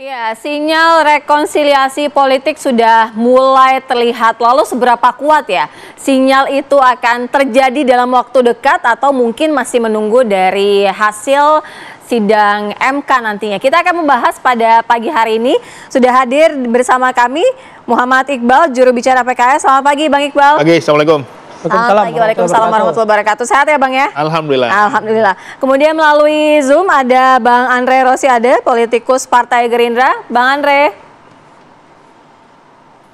Ya, sinyal rekonsiliasi politik sudah mulai terlihat. Lalu seberapa kuat ya sinyal itu akan terjadi dalam waktu dekat atau mungkin masih menunggu dari hasil sidang MK nantinya? Kita akan membahas pada pagi hari ini. Sudah hadir bersama kami Muhammad Iqbal, juru bicara PKS. Selamat pagi Bang Iqbal. Pagi, Assalamualaikum. Waalaikumsalam warahmatullahi wabarakatuh. Sehat ya Bang ya? Alhamdulillah. Alhamdulillah. Kemudian melalui Zoom ada Bang Andre Rosiade, politikus Partai Gerindra. Bang Andre.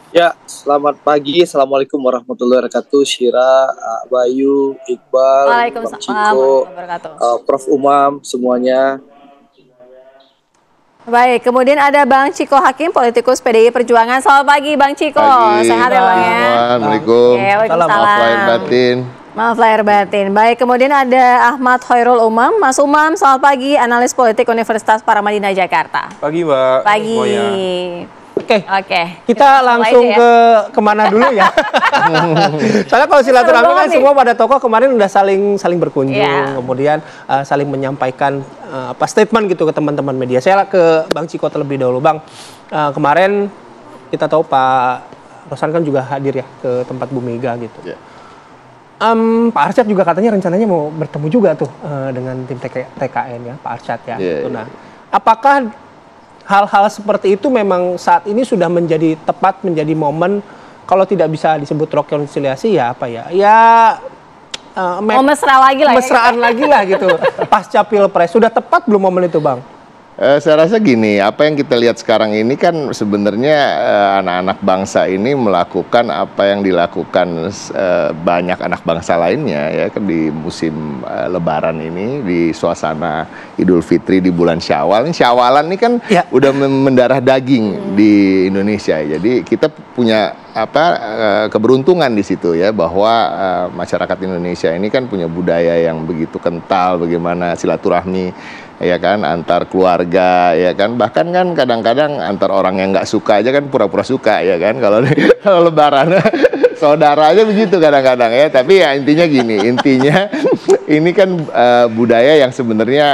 Ya, selamat pagi. Assalamualaikum warahmatullahi wabarakatuh. Syira, Bayu, Iqbal, Bang Ciko, Prof. Umam, semuanya. Baik, kemudian ada Bang Ciko Hakim, politikus PDI Perjuangan. Selamat pagi Bang Ciko, sehat ya Bang ya? Assalamualaikum. Waalaikumsalam. Maaf lahir batin. Maaf lahir batin. Baik, kemudian ada Ahmad Khairul Umam. Mas Umam, selamat pagi, analis politik Universitas Paramadina Jakarta. Pagi Mbak. Pagi. Oke. Kita langsung kemana dulu ya? Soalnya kalau silaturahmi kan semua pada tokoh kemarin udah saling berkunjung, kemudian saling menyampaikan statement gitu ke teman-teman media. Saya ke Bang Ciko terlebih dahulu, Bang. Kemarin kita tahu Pak Rosan kan juga hadir ya ke tempat Bu Mega gitu. Pak Arsyad juga katanya rencananya mau bertemu juga tuh dengan tim TKN ya, Pak Arsyad ya. Nah, apakah hal-hal seperti itu memang saat ini sudah menjadi tepat, menjadi momen, kalau tidak bisa disebut rekonsiliasi ya apa ya? Ya mesra lagi lah. Mesraan lagi lah gitu. Pasca Pilpres sudah tepat belum momen itu, Bang? Saya rasa gini, apa yang kita lihat sekarang ini kan sebenarnya anak-anak bangsa ini melakukan apa yang dilakukan banyak anak bangsa lainnya ya kan di musim Lebaran ini, di suasana Idul Fitri di bulan Syawal. Ini Syawalan ini kan udah mendarah daging di Indonesia. Jadi kita punya keberuntungan di situ ya, bahwa masyarakat Indonesia ini kan punya budaya yang begitu kental, bagaimana silaturahmi ya kan antar keluarga ya kan, bahkan kan kadang-kadang antar orang yang nggak suka aja kan pura-pura suka ya kan, kalau Lebaran saudara aja begitu kadang-kadang ya. Tapi ya intinya gini, ini kan budaya yang sebenarnya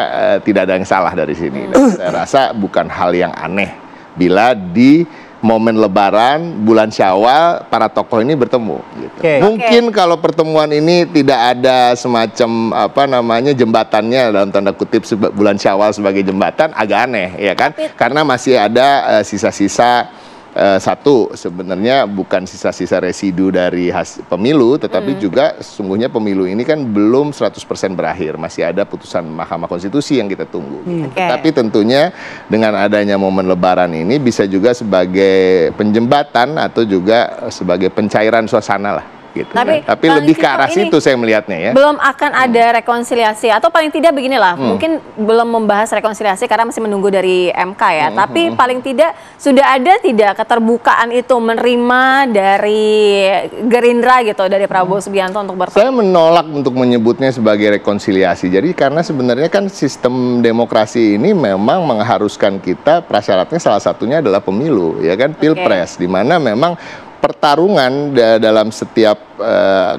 tidak ada yang salah dari sini. Dan saya rasa bukan hal yang aneh bila di momen Lebaran, bulan Syawal, para tokoh ini bertemu. Gitu. Mungkin kalau pertemuan ini tidak ada semacam jembatannya dalam tanda kutip bulan Syawal sebagai jembatan, agak aneh ya kan? Karena masih ada sisa-sisa satu, sebenarnya bukan sisa-sisa residu dari pemilu, tetapi juga sesungguhnya pemilu ini kan belum 100% berakhir. Masih ada putusan Mahkamah Konstitusi yang kita tunggu. Tapi tentunya dengan adanya momen Lebaran ini bisa juga sebagai penjembatan atau juga sebagai pencairan suasana lah. Gitu, tapi lebih ke arah situ saya melihatnya ya. Belum akan ada rekonsiliasi, atau paling tidak beginilah, mungkin belum membahas rekonsiliasi karena masih menunggu dari MK ya. Tapi paling tidak sudah ada tidak keterbukaan itu menerima dari Gerindra gitu, dari Prabowo Subianto untuk bertemu? Saya menolak untuk menyebutnya sebagai rekonsiliasi. Jadi karena sebenarnya kan sistem demokrasi ini memang mengharuskan kita, prasyaratnya salah satunya adalah pemilu ya kan, Pilpres, di mana memang pertarungan dalam setiap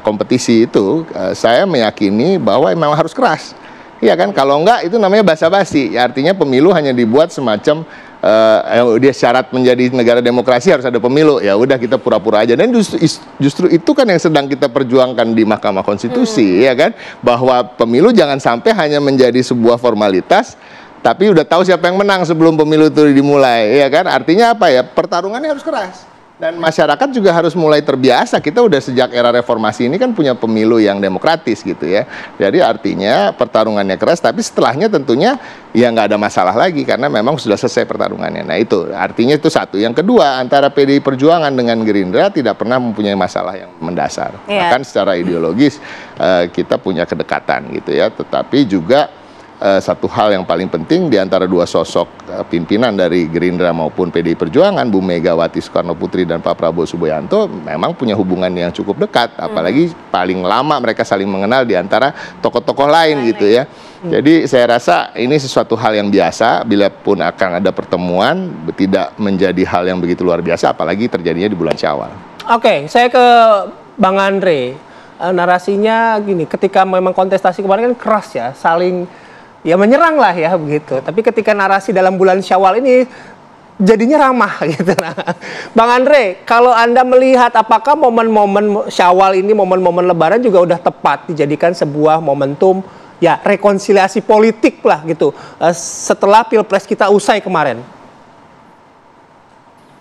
kompetisi itu saya meyakini bahwa memang harus keras. Ya kan, kalau enggak itu namanya basa-basi. Ya, artinya pemilu hanya dibuat semacam dia syarat menjadi negara demokrasi harus ada pemilu. Ya udah kita pura-pura aja. Dan justru itu kan yang sedang kita perjuangkan di Mahkamah Konstitusi ya kan, bahwa pemilu jangan sampai hanya menjadi sebuah formalitas, tapi udah tahu siapa yang menang sebelum pemilu itu dimulai ya kan. Artinya apa ya? Pertarungannya harus keras. Dan masyarakat juga harus mulai terbiasa. Kita udah sejak era reformasi ini kan punya pemilu yang demokratis gitu ya. Jadi artinya pertarungannya keras, tapi setelahnya tentunya ya nggak ada masalah lagi karena memang sudah selesai pertarungannya. Nah itu artinya itu satu. Yang kedua, antara PDI Perjuangan dengan Gerindra tidak pernah mempunyai masalah yang mendasar. Bahkan secara ideologis kita punya kedekatan gitu ya. Tetapi juga satu hal yang paling penting di antara dua sosok pimpinan dari Gerindra maupun PDI Perjuangan, Bu Megawati Soekarno Putri dan Pak Prabowo Subianto, memang punya hubungan yang cukup dekat. Apalagi paling lama mereka saling mengenal di antara tokoh-tokoh lain gitu ya. Jadi saya rasa ini sesuatu hal yang biasa, bila pun akan ada pertemuan, tidak menjadi hal yang begitu luar biasa, apalagi terjadinya di bulan Syawal. Oke, saya ke Bang Andre. Narasinya gini, ketika memang kontestasi kemarin kan keras ya, saling ya menyerang lah ya begitu. Tapi ketika narasi dalam bulan Syawal ini jadinya ramah gitu. Nah, Bang Andre, kalau Anda melihat apakah momen-momen Syawal ini, momen-momen Lebaran juga udah tepat dijadikan sebuah momentum ya rekonsiliasi politik lah gitu setelah Pilpres kita usai kemarin?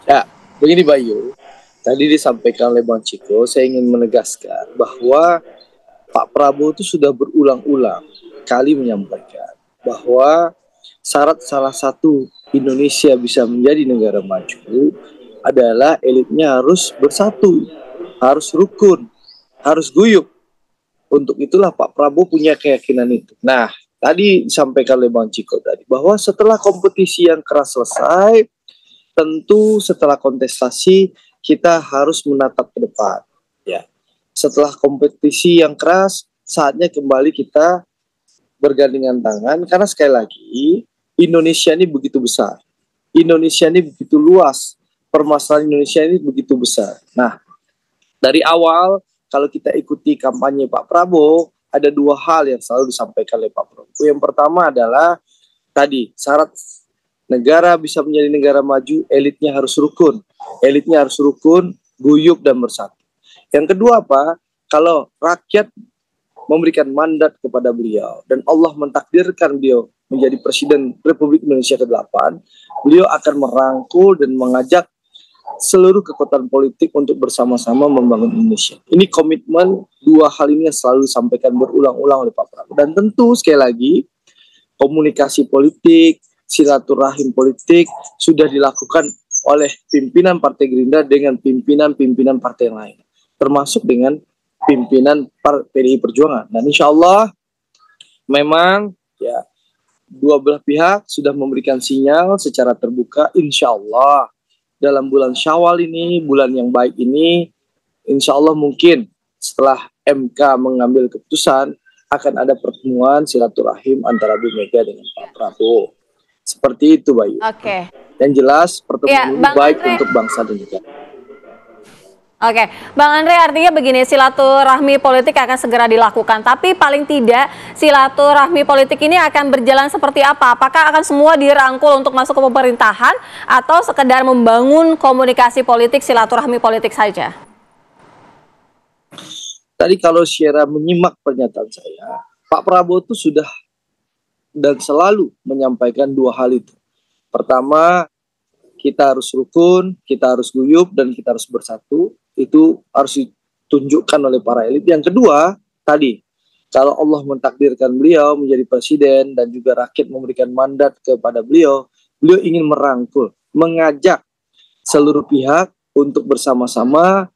Ya, begini Bayu, tadi disampaikan oleh Bang Ciko, saya ingin menegaskan bahwa Pak Prabowo itu sudah berulang-ulang kali menyampaikan bahwa syarat salah satu Indonesia bisa menjadi negara maju adalah elitnya harus bersatu, harus rukun, harus guyup. Untuk itulah Pak Prabowo punya keyakinan itu. Nah, tadi disampaikan oleh Bang Ciko tadi bahwa setelah kompetisi yang keras selesai, tentu setelah kontestasi kita harus menatap ke depan. Ya, setelah kompetisi yang keras, saatnya kembali kita bergandengan tangan karena sekali lagi Indonesia ini begitu besar. Indonesia ini begitu luas. Permasalahan Indonesia ini begitu besar. Nah, dari awal kalau kita ikuti kampanye Pak Prabowo, ada dua hal yang selalu disampaikan oleh Pak Prabowo. Yang pertama adalah tadi syarat negara bisa menjadi negara maju, elitnya harus rukun. Elitnya harus rukun, guyup dan bersatu. Yang kedua apa? Kalau rakyat memberikan mandat kepada beliau dan Allah mentakdirkan beliau menjadi Presiden Republik Indonesia ke-8, beliau akan merangkul dan mengajak seluruh kekuatan politik untuk bersama-sama membangun Indonesia. Ini komitmen, dua hal ini yang selalu disampaikan berulang-ulang oleh Pak Prabowo. Dan tentu sekali lagi, komunikasi politik, silaturahim politik sudah dilakukan oleh pimpinan Partai Gerindra dengan pimpinan-pimpinan partai yang lain, termasuk dengan pimpinan PDI Perjuangan. Dan insya Allah memang ya dua belah pihak sudah memberikan sinyal secara terbuka. Insya Allah dalam bulan Syawal ini, bulan yang baik ini, insya Allah mungkin setelah MK mengambil keputusan akan ada pertemuan silaturahim antara Bu Mega dengan Pak Prabowo. Seperti itu, Bayu. Oke. Yang jelas pertemuan ini baik untuk bangsa dan negara. Oke, Bang Andre, artinya begini, silaturahmi politik akan segera dilakukan, tapi paling tidak silaturahmi politik ini akan berjalan seperti apa? Apakah akan semua dirangkul untuk masuk ke pemerintahan atau sekedar membangun komunikasi politik, silaturahmi politik saja? Tadi kalau Syera menyimak pernyataan saya, Pak Prabowo itu sudah dan selalu menyampaikan dua hal itu. Pertama, kita harus rukun, kita harus guyup, dan kita harus bersatu. Itu harus ditunjukkan oleh para elit. Yang kedua, tadi, kalau Allah mentakdirkan beliau menjadi presiden dan juga rakyat memberikan mandat kepada beliau, beliau ingin merangkul, mengajak seluruh pihak untuk bersama-sama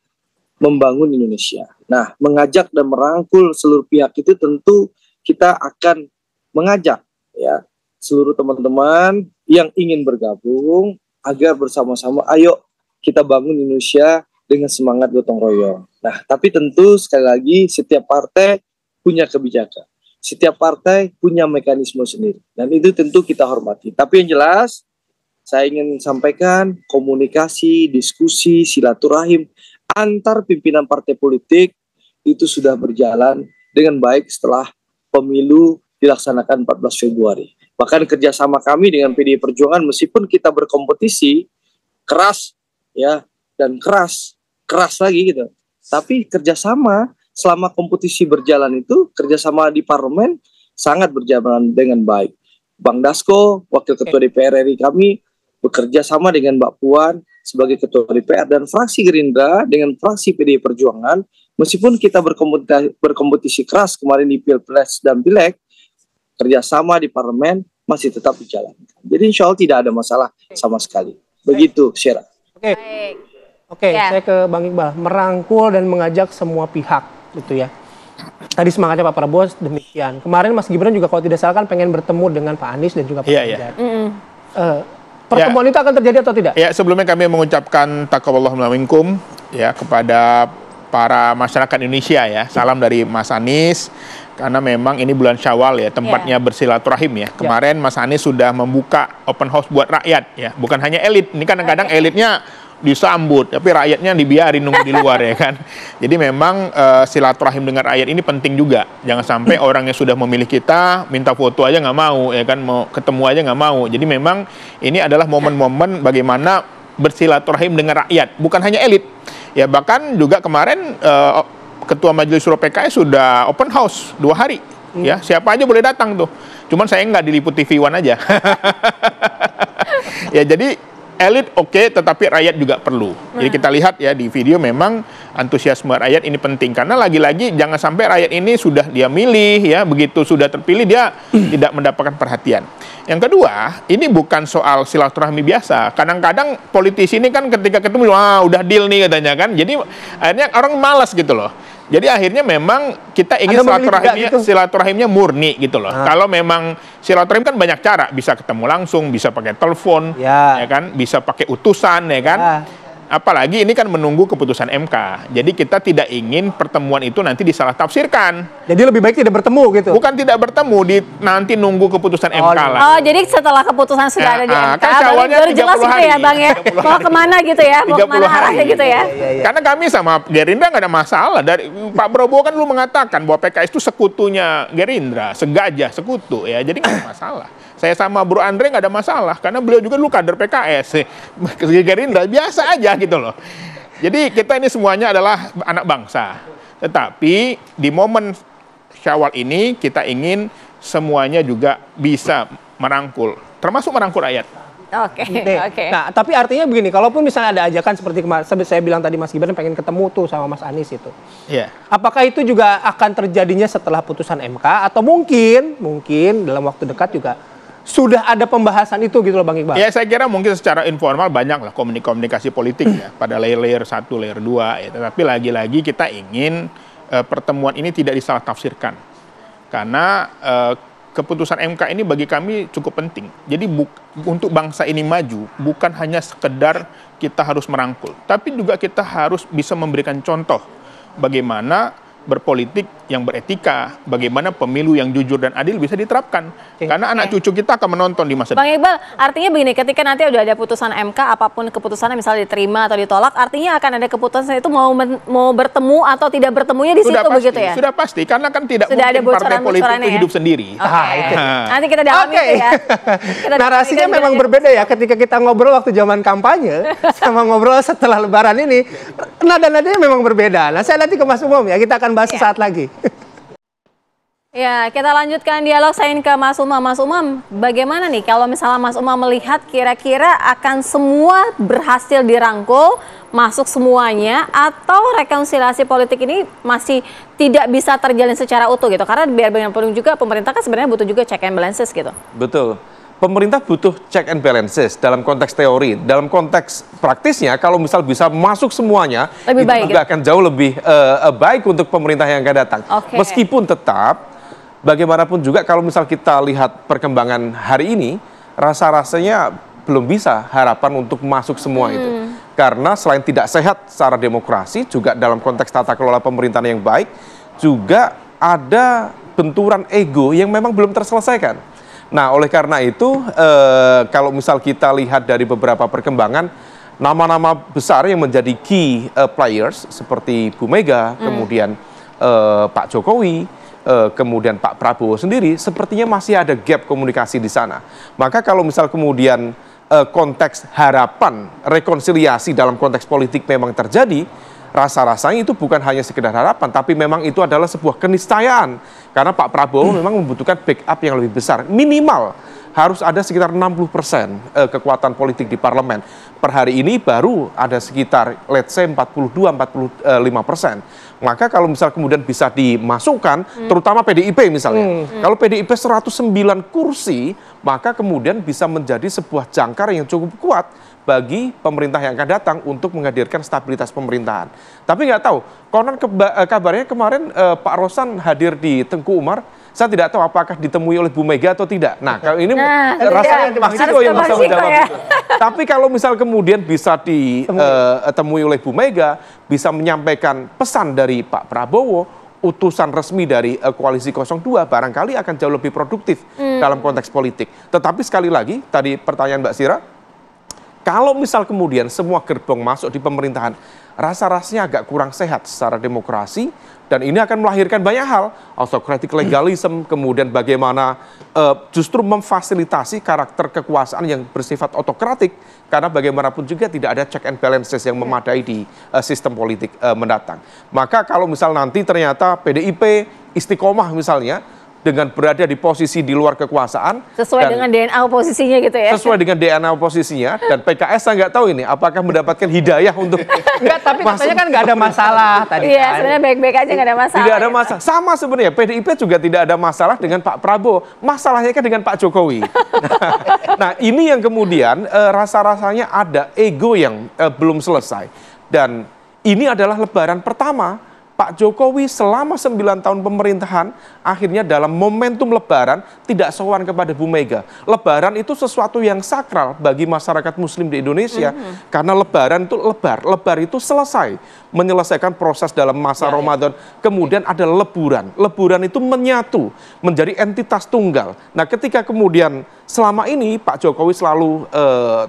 membangun Indonesia. Nah, mengajak dan merangkul seluruh pihak itu tentu kita akan mengajak ya seluruh teman-teman yang ingin bergabung agar bersama-sama ayo kita bangun Indonesia dengan semangat gotong royong. Nah, tapi tentu sekali lagi setiap partai punya kebijakan. Setiap partai punya mekanisme sendiri. Dan itu tentu kita hormati. Tapi yang jelas, saya ingin sampaikan komunikasi, diskusi, silaturahim antar pimpinan partai politik itu sudah berjalan dengan baik setelah pemilu dilaksanakan 14 Februari. Bahkan kerjasama kami dengan PDI Perjuangan meskipun kita berkompetisi keras ya dan keras lagi gitu. Tapi kerjasama selama kompetisi berjalan itu kerjasama di parlemen sangat berjalan dengan baik. Bang Dasko, Wakil Ketua DPR RI kami bekerja sama dengan Mbak Puan sebagai Ketua DPR dan fraksi Gerindra dengan fraksi PDI Perjuangan meskipun kita berkompetisi keras kemarin di Pilpres dan Pileg, kerjasama di parlemen masih tetap berjalan. Jadi insya Allah tidak ada masalah sama sekali. Begitu, Syera. Oke, saya ke Bang Iqbal. Merangkul dan mengajak semua pihak, gitu ya. Tadi semangatnya Pak Prabowo demikian. Kemarin Mas Gibran juga kalau tidak salah kan pengen bertemu dengan Pak Anies dan juga Pak Ganjar. Pertemuan itu akan terjadi atau tidak? Ya, sebelumnya kami mengucapkan taqabbalallahu minkum ya kepada para masyarakat Indonesia ya. Salam dari Mas Anies. Karena memang ini bulan Syawal ya, tempatnya bersilaturahim ya. Kemarin Mas Anies sudah membuka open house buat rakyat ya, bukan hanya elit. Ini kadang-kadang elitnya disambut, tapi rakyatnya dibiarin nunggu di luar ya kan. Jadi memang silaturahim dengan rakyat ini penting juga. Jangan sampai orang yang sudah memilih kita minta foto aja nggak mau ya kan, mau ketemu aja nggak mau. Jadi memang ini adalah momen-momen bagaimana bersilaturahim dengan rakyat, bukan hanya elit. Ya bahkan juga kemarin Ketua Majelis Suro PKS sudah open house 2 hari. Ya siapa aja boleh datang tuh. Cuman saya nggak diliput TV One aja. Ya jadi elit oke, tetapi rakyat juga perlu. Jadi kita lihat ya di video memang antusiasme rakyat ini penting. Karena lagi-lagi jangan sampai rakyat ini sudah dia milih ya, begitu sudah terpilih dia tidak mendapatkan perhatian. Yang kedua, ini bukan soal silaturahmi biasa. Kadang-kadang politisi ini kan ketika ketemu, wah udah deal nih katanya kan. Jadi akhirnya orang malas gitu loh. Jadi akhirnya memang kita ingin silaturahimnya murni gitu loh. Kalau memang silaturahim kan banyak cara, bisa ketemu langsung, bisa pakai telepon, ya kan, bisa pakai utusan, ya kan. Apalagi ini kan menunggu keputusan MK. Jadi kita tidak ingin pertemuan itu nanti disalah tafsirkan. Jadi lebih baik tidak bertemu gitu? Bukan tidak bertemu, nanti nunggu keputusan MK lah. Oh, jadi setelah keputusan sudah ada di MK, kan baru jelas gitu ya Bang ya, mau kemana gitu ya, mau kemana arahnya gitu ya. Karena kami sama Gerindra nggak ada masalah. Dari Pak Prabowo kan dulu mengatakan bahwa PKS itu sekutunya Gerindra, segajah, sekutu ya, jadi nggak ada masalah. Saya sama Bro Andre nggak ada masalah, karena beliau juga dulu kader PKS. Gerindra biasa aja gitu loh. Jadi kita ini semuanya adalah anak bangsa. Tetapi di momen Syawal ini kita ingin semuanya juga bisa merangkul, termasuk merangkul rakyat. Oke. Nah, tapi artinya begini, kalaupun misalnya ada ajakan seperti kemarin, saya bilang tadi Mas Gibran pengen ketemu tuh sama Mas Anies itu. Iya. Apakah itu juga akan terjadinya setelah putusan MK atau mungkin dalam waktu dekat juga sudah ada pembahasan itu gitu loh Bang Iqbal? Ya saya kira mungkin secara informal banyak lah komunikasi politik ya pada layer 1, layer 2 ya. Tetapi lagi-lagi kita ingin pertemuan ini tidak disalah tafsirkan. Karena keputusan MK ini bagi kami cukup penting. Jadi untuk bangsa ini maju bukan hanya sekedar kita harus merangkul, tapi juga kita harus bisa memberikan contoh bagaimana berpolitik yang beretika, bagaimana pemilu yang jujur dan adil bisa diterapkan. Karena anak cucu kita akan menonton di masa depan. Bang Iqbal, artinya begini, ketika nanti udah ada putusan MK, apapun keputusannya misalnya diterima atau ditolak, artinya akan ada keputusan itu mau bertemu atau tidak bertemunya di situ begitu ya? Sudah pasti, karena kan tidak sudah mungkin partai politik itu hidup sendiri. Nanti kita dalami itu ya. Narasinya memang berbeda ya ketika kita ngobrol waktu zaman kampanye sama ngobrol setelah Lebaran ini, nada-nadanya memang berbeda. Nah saya nanti ke Mas Umam ya, kita akan bahas sesaat lagi. Ya, kita lanjutkan dialog. Saya ingin ke Mas Umam. Mas Umam, bagaimana nih kalau misalnya Mas Umam melihat kira-kira akan semua berhasil dirangkul, masuk semuanya, atau rekonsiliasi politik ini masih tidak bisa terjalin secara utuh gitu? Karena biar bagaimanapun juga pemerintah kan sebenarnya butuh juga check and balances gitu. Betul. Pemerintah butuh check and balances dalam konteks teori. Dalam konteks praktisnya, kalau misal bisa masuk semuanya, lebih itu baik, juga akan jauh lebih baik untuk pemerintah yang akan datang. Meskipun tetap, bagaimanapun juga kalau misal kita lihat perkembangan hari ini, rasa-rasanya belum bisa harapan untuk masuk semua itu. Karena selain tidak sehat secara demokrasi, juga dalam konteks tata kelola pemerintahan yang baik, juga ada benturan ego yang memang belum terselesaikan. Nah, oleh karena itu, kalau misal kita lihat dari beberapa perkembangan, nama-nama besar yang menjadi key players seperti Bu Mega, kemudian Pak Jokowi, kemudian Pak Prabowo sendiri, sepertinya masih ada gap komunikasi di sana. Maka kalau misal kemudian konteks harapan rekonsiliasi dalam konteks politik memang terjadi, rasa-rasanya itu bukan hanya sekedar harapan, tapi memang itu adalah sebuah keniscayaan. Karena Pak Prabowo memang membutuhkan backup yang lebih besar. Minimal harus ada sekitar 60% kekuatan politik di parlemen. Per hari ini baru ada sekitar, let's say 42-45%. Maka kalau misal kemudian bisa dimasukkan, terutama PDIP misalnya. Kalau PDIP 109 kursi, maka kemudian bisa menjadi sebuah jangkar yang cukup kuat bagi pemerintah yang akan datang untuk menghadirkan stabilitas pemerintahan. Tapi nggak tahu, konon kabarnya kemarin Pak Rosan hadir di Tengku Umar, saya tidak tahu apakah ditemui oleh Bu Mega atau tidak. Nah, kalau ini rasanya Mas Ciko yang bisa menjawab itu. Tapi kalau misal kemudian bisa ditemui oleh Bu Mega, bisa menyampaikan pesan dari Pak Prabowo, utusan resmi dari koalisi 02, barangkali akan jauh lebih produktif dalam konteks politik. Tetapi sekali lagi, tadi pertanyaan Mbak Sira, kalau misal kemudian semua gerbong masuk di pemerintahan, rasa-rasanya agak kurang sehat secara demokrasi, dan ini akan melahirkan banyak hal, autocratic legalism, kemudian bagaimana justru memfasilitasi karakter kekuasaan yang bersifat otokratik, karena bagaimanapun juga tidak ada check and balances yang memadai di sistem politik mendatang. Maka kalau misal nanti ternyata PDIP istiqomah misalnya, dengan berada di posisi di luar kekuasaan. Sesuai dengan DNA oposisinya gitu ya? Sesuai dengan DNA oposisinya, dan PKS saya nggak tahu ini, apakah mendapatkan hidayah untuk... Enggak, tapi katanya kan nggak ada masalah tadi. Iya, sebenarnya baik-baik aja nggak ada masalah. Tidak ada masalah. Sama sebenarnya, PDIP juga tidak ada masalah dengan Pak Prabowo. Masalahnya kan dengan Pak Jokowi. Nah, ini yang kemudian rasa-rasanya ada ego yang belum selesai. Dan ini adalah lebaran pertama Pak Jokowi selama 9 tahun pemerintahan, akhirnya dalam momentum lebaran tidak sowan kepada Bu Mega. Lebaran itu sesuatu yang sakral bagi masyarakat muslim di Indonesia, karena lebaran itu lebar itu selesai, menyelesaikan proses dalam masa Ramadan. Kemudian ada leburan. Leburan itu menyatu, menjadi entitas tunggal. Nah, ketika kemudian selama ini Pak Jokowi selalu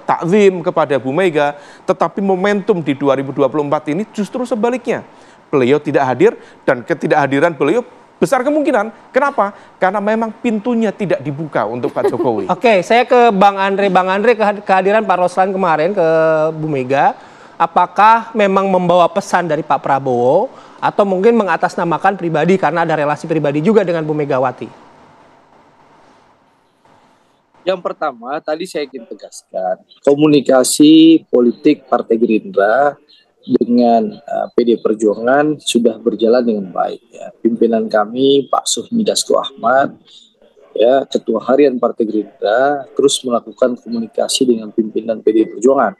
takzim kepada Bu Mega, tetapi momentum di 2024 ini justru sebaliknya. Beliau tidak hadir, dan ketidakhadiran beliau besar kemungkinan. Kenapa? Karena memang pintunya tidak dibuka untuk Pak Jokowi. Oke, saya ke Bang Andre. Bang Andre, kehadiran Pak Roslan kemarin ke Bu Mega, apakah memang membawa pesan dari Pak Prabowo atau mungkin mengatasnamakan pribadi karena ada relasi pribadi juga dengan Bu Megawati? Yang pertama, tadi saya ingin tegaskan, komunikasi politik Partai Gerindra dengan PD Perjuangan sudah berjalan dengan baik. Ya. Pimpinan kami Pak Sufmi Dasko Ahmad, ya, Ketua Harian Partai Gerindra, terus melakukan komunikasi dengan pimpinan PD Perjuangan.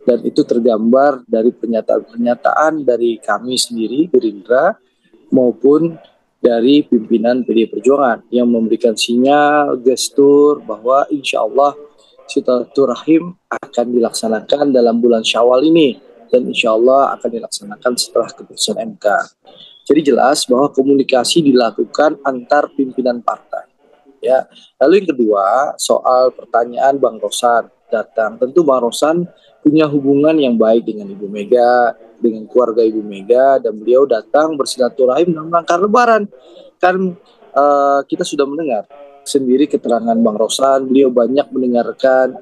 Dan itu tergambar dari pernyataan-pernyataan dari kami sendiri Gerindra maupun dari pimpinan PD Perjuangan yang memberikan sinyal, gestur bahwa insya Allah silaturahim akan dilaksanakan dalam bulan Syawal ini. Dan insya Allah akan dilaksanakan setelah keputusan MK. Jadi jelas bahwa komunikasi dilakukan antar pimpinan partai. Ya. Lalu yang kedua, soal pertanyaan Bang Rosan datang. Tentu Bang Rosan punya hubungan yang baik dengan Ibu Mega, dengan keluarga Ibu Mega, dan beliau datang bersilaturahim dalam rangka Lebaran. Kan kita sudah mendengar sendiri keterangan Bang Rosan, beliau banyak mendengarkan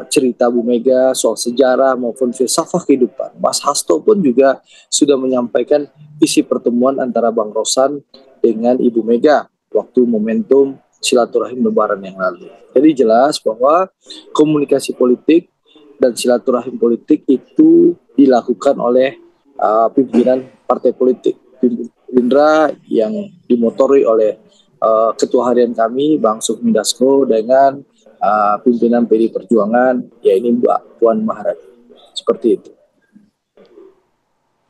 cerita Bu Mega soal sejarah maupun filsafah kehidupan. Mas Hasto pun juga sudah menyampaikan isi pertemuan antara Bang Rosan dengan Ibu Mega waktu momentum silaturahim Lebaran yang lalu. Jadi jelas bahwa komunikasi politik dan silaturahim politik itu dilakukan oleh pimpinan partai politik. Gerindra yang dimotori oleh Ketua Harian kami Bang Sufmi Dasko dengan pimpinan PD Perjuangan, ya ini Mbak Puan Maharani. Seperti itu.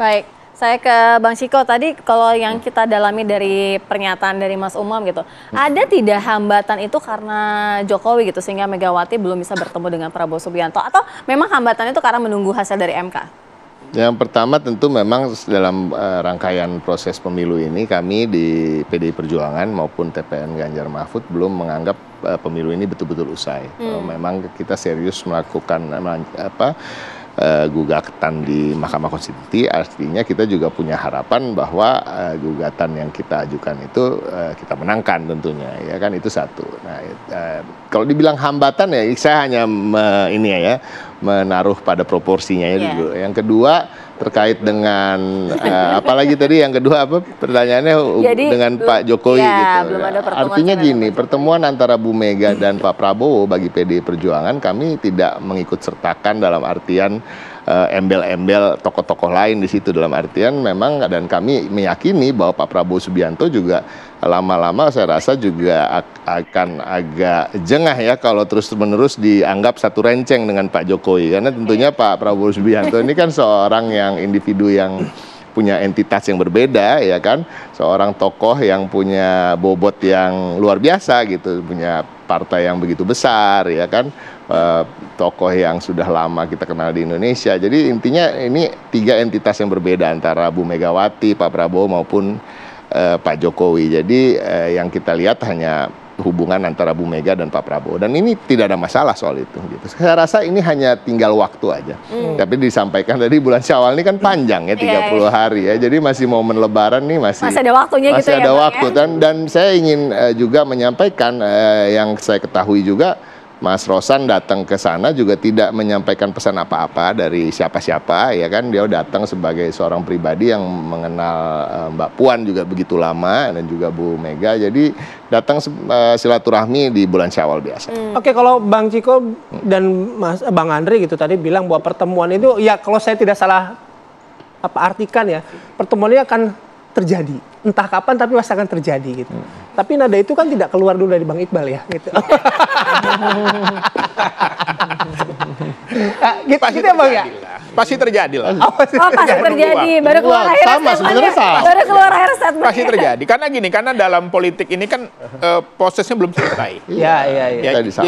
Baik, saya ke Bang Ciko. Tadi kalau yang kita dalami dari pernyataan dari Mas Umam gitu, ada tidak hambatan itu karena Jokowi gitu, sehingga Megawati belum bisa bertemu dengan Prabowo Subianto, atau memang hambatan itu karena menunggu hasil dari MK? Yang pertama tentu memang dalam rangkaian proses pemilu ini kami di PDI Perjuangan maupun TPN Ganjar Mahfud belum menganggap pemilu ini betul-betul usai. Memang kita serius melakukan gugatan di Mahkamah Konstitusi, artinya kita juga punya harapan bahwa gugatan yang kita ajukan itu kita menangkan tentunya, ya kan, itu satu. Nah, kalau dibilang hambatan ya saya hanya menaruh pada proporsinya ya dulu. Yang kedua terkait dengan apalagi tadi yang kedua apa pertanyaannya dengan Pak Jokowi gitu. Belum ada artinya gini, pertemuan antara Bu Mega dan Pak Prabowo bagi PDI Perjuangan kami tidak mengikut sertakan dalam artian embel-embel tokoh-tokoh lain di situ, dalam artian memang, dan kami meyakini bahwa Pak Prabowo Subianto juga lama-lama saya rasa juga akan agak jengah ya kalau terus-menerus dianggap satu renceng dengan Pak Jokowi, karena tentunya Pak Prabowo Subianto ini kan seorang yang individu yang punya entitas yang berbeda, ya kan, seorang tokoh yang punya bobot yang luar biasa gitu, punya partai yang begitu besar, ya kan, tokoh yang sudah lama kita kenal di Indonesia. Jadi intinya ini tiga entitas yang berbeda antara Bu Megawati, Pak Prabowo maupun Pak Jokowi. Jadi yang kita lihat hanya hubungan antara Bu Mega dan Pak Prabowo. Dan ini tidak ada masalah soal itu. Gitu. Saya rasa ini hanya tinggal waktu aja. Tapi disampaikan tadi bulan Syawal ini kan panjang ya, 30 hari ya. Jadi masih momen Lebaran nih masih ada waktunya masih gitu ada ya, waktu. Ya? Dan saya ingin juga menyampaikan yang saya ketahui juga, Mas Rosan datang ke sana juga tidak menyampaikan pesan apa-apa dari siapa-siapa, ya kan. Dia datang sebagai seorang pribadi yang mengenal Mbak Puan juga begitu lama dan juga Bu Mega. Jadi datang silaturahmi di bulan Syawal biasa. Oke, kalau Bang Ciko dan Bang Andre gitu tadi bilang bahwa pertemuan itu, ya kalau saya tidak salah artikan ya, pertemuan ini akan terjadi. Entah kapan tapi pasti akan terjadi gitu. Tapi nada itu kan tidak keluar dulu dari Bang Iqbal ya gitu. Gitu ya Bang ya? Pasti terjadi lah. Pasti terjadi. Baru keluar akhir statementnya. Baru keluar akhir statementnya. Pasti terjadi. Karena gini, karena dalam politik ini kan prosesnya belum selesai. Iya.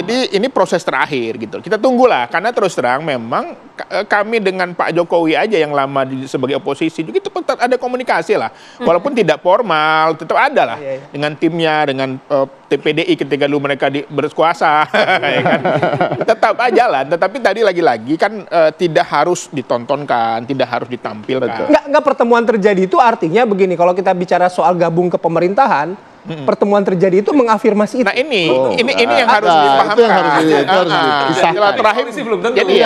Jadi ini proses terakhir gitu. Kita tunggulah. Karena terus terang memang kami dengan Pak Jokowi aja yang lama sebagai oposisi juga itu tetap ada komunikasi lah. Walaupun tidak formal, tetap ada lah. Dengan timnya, dengan TPDI ketika dulu mereka berkuasa. Ya kan? Tetap aja lah. Tetapi tadi lagi-lagi kan tidak harus ditontonkan, tidak harus ditampilkan. Enggak pertemuan terjadi itu artinya begini, kalau kita bicara soal gabung ke pemerintahan, pertemuan terjadi itu mengafirmasi itu. Nah ini yang harus dipahamkan. Silaturahim belum tentu. Jadi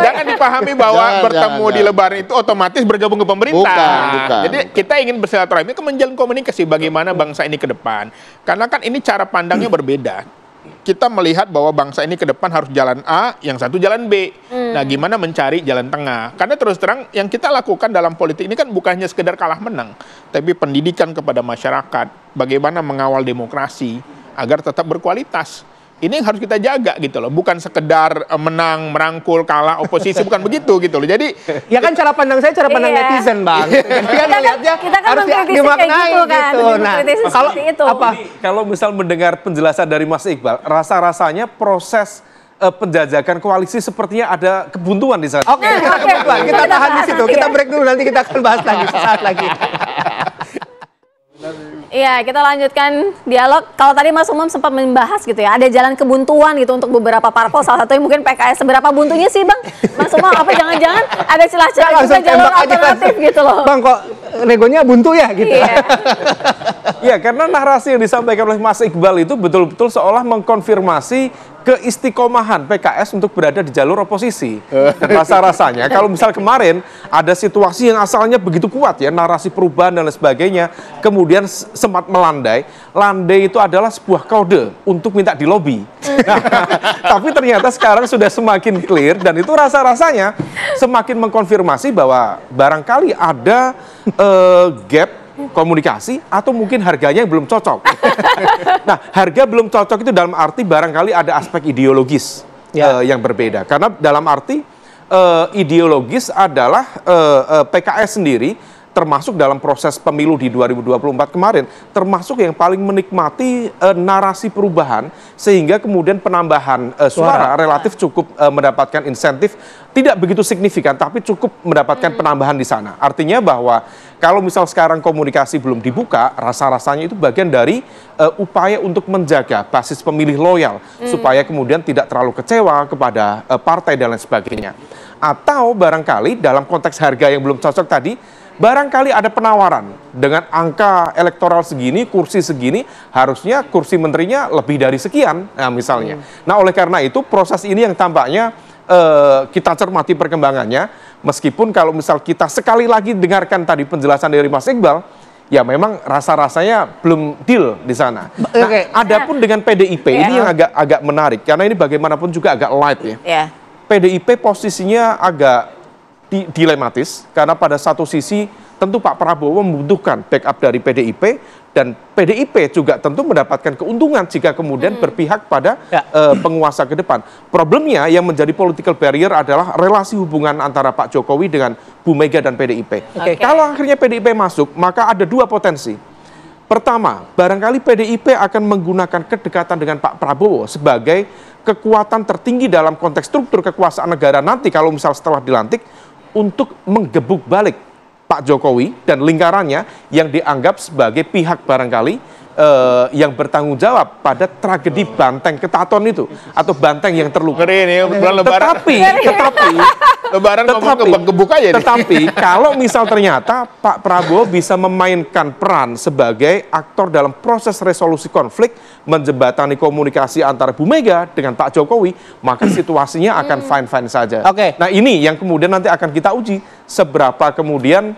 jangan dipahami bahwa bertemu di Lebaran itu otomatis bergabung ke pemerintah. Bukan. Jadi kita ingin bersilaturahmi itu menjalin komunikasi bagaimana bangsa ini ke depan. Karena kan ini cara pandangnya berbeda. Kita melihat bahwa bangsa ini ke depan harus jalan A, yang satu jalan B. Nah, gimana mencari jalan tengah? Karena terus terang yang kita lakukan dalam politik ini kan bukan hanya sekedar kalah menang, tapi pendidikan kepada masyarakat, bagaimana mengawal demokrasi agar tetap berkualitas. Ini yang harus kita jaga gitu loh, bukan sekedar menang, merangkul, kalah, oposisi, bukan begitu gitu loh. Jadi ya kan cara pandang saya, cara pandang netizen, Bang. Kita kan harus dimaknai gitu kan. Nah, kalau misal mendengar penjelasan dari Mas Iqbal, rasa-rasanya proses penjajakan koalisi sepertinya ada kebuntuan di sana. Oke, kita tahan di situ. Kita break dulu, nanti kita akan bahas lagi sesaat lagi. Iya, kita lanjutkan dialog. Kalau tadi Mas Umam sempat membahas gitu ya, ada jalan kebuntuan gitu untuk beberapa parpol. Salah satunya mungkin PKS. Seberapa buntunya sih, Bang? Mas Umam, apa jangan-jangan ada celah-celah juga jalur alternatif gitu loh. Bang, kok negonya buntu ya gitu? Iya, karena narasi yang disampaikan oleh Mas Iqbal itu betul-betul seolah mengkonfirmasi keistiqomahan PKS untuk berada di jalur oposisi. Dan rasa-rasanya kalau misal kemarin ada situasi yang asalnya begitu kuat ya, narasi perubahan dan lain sebagainya, kemudian sempat melandai. Landai itu adalah sebuah kode untuk minta di lobi. Tapi ternyata sekarang sudah semakin clear dan itu rasa-rasanya semakin mengkonfirmasi bahwa barangkali ada gap komunikasi atau mungkin harganya yang belum cocok. Nah, harga belum cocok itu dalam arti barangkali ada aspek ideologis yang berbeda. Karena dalam arti ideologis adalah PKS sendiri termasuk dalam proses pemilu di 2024 kemarin, termasuk yang paling menikmati narasi perubahan sehingga kemudian penambahan suara relatif cukup mendapatkan insentif, tidak begitu signifikan tapi cukup mendapatkan penambahan di sana. Artinya bahwa kalau misal sekarang komunikasi belum dibuka, rasa-rasanya itu bagian dari upaya untuk menjaga basis pemilih loyal supaya kemudian tidak terlalu kecewa kepada partai dan lain sebagainya. Atau barangkali dalam konteks harga yang belum cocok tadi, barangkali ada penawaran dengan angka elektoral segini, kursi segini, harusnya kursi menterinya lebih dari sekian, nah misalnya. Nah oleh karena itu proses ini yang tampaknya kita cermati perkembangannya, meskipun kalau misal kita sekali lagi dengarkan tadi penjelasan dari Mas Iqbal, ya memang rasa-rasanya belum deal di sana. Nah, adapun dengan PDIP ini yang agak menarik, karena ini bagaimanapun juga agak light ya. PDIP posisinya agak dilematis karena pada satu sisi tentu Pak Prabowo membutuhkan backup dari PDIP dan PDIP juga tentu mendapatkan keuntungan jika kemudian berpihak pada penguasa ke depan. Problemnya yang menjadi political barrier adalah relasi hubungan antara Pak Jokowi dengan Bu Mega dan PDIP. Kalau akhirnya PDIP masuk, maka ada dua potensi. Pertama, barangkali PDIP akan menggunakan kedekatan dengan Pak Prabowo sebagai kekuatan tertinggi dalam konteks struktur kekuasaan negara nanti kalau misal setelah dilantik, untuk menggebuk balik Pak Jokowi dan lingkarannya yang dianggap sebagai pihak barangkali yang bertanggung jawab pada tragedi Banteng Ketaton itu atau Banteng yang terluka. Tetapi Lebaran ngomong gebuk aja. Tetapi kalau misal ternyata Pak Prabowo bisa memainkan peran sebagai aktor dalam proses resolusi konflik, menjembatani komunikasi antara Bu Mega dengan Pak Jokowi, maka situasinya akan fine-fine saja. Nah ini yang kemudian nanti akan kita uji seberapa kemudian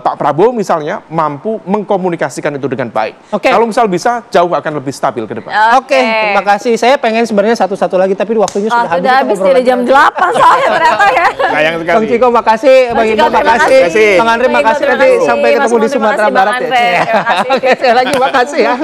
Pak Prabowo misalnya mampu mengkomunikasikan itu dengan baik. Kalau misal bisa, jauh akan lebih stabil ke depan. Terima kasih. Saya pengen sebenarnya satu-satu lagi, tapi waktunya sudah habis. Sudah habis, dari jam 8 soalnya ternyata ya. Sayang sekali. Bang Ciko, makasih. Bang Indo, makasih. Bang Andre, makasih. Nanti sampai ketemu di Sumatera Barat. Oke, sekali lagi makasih ya.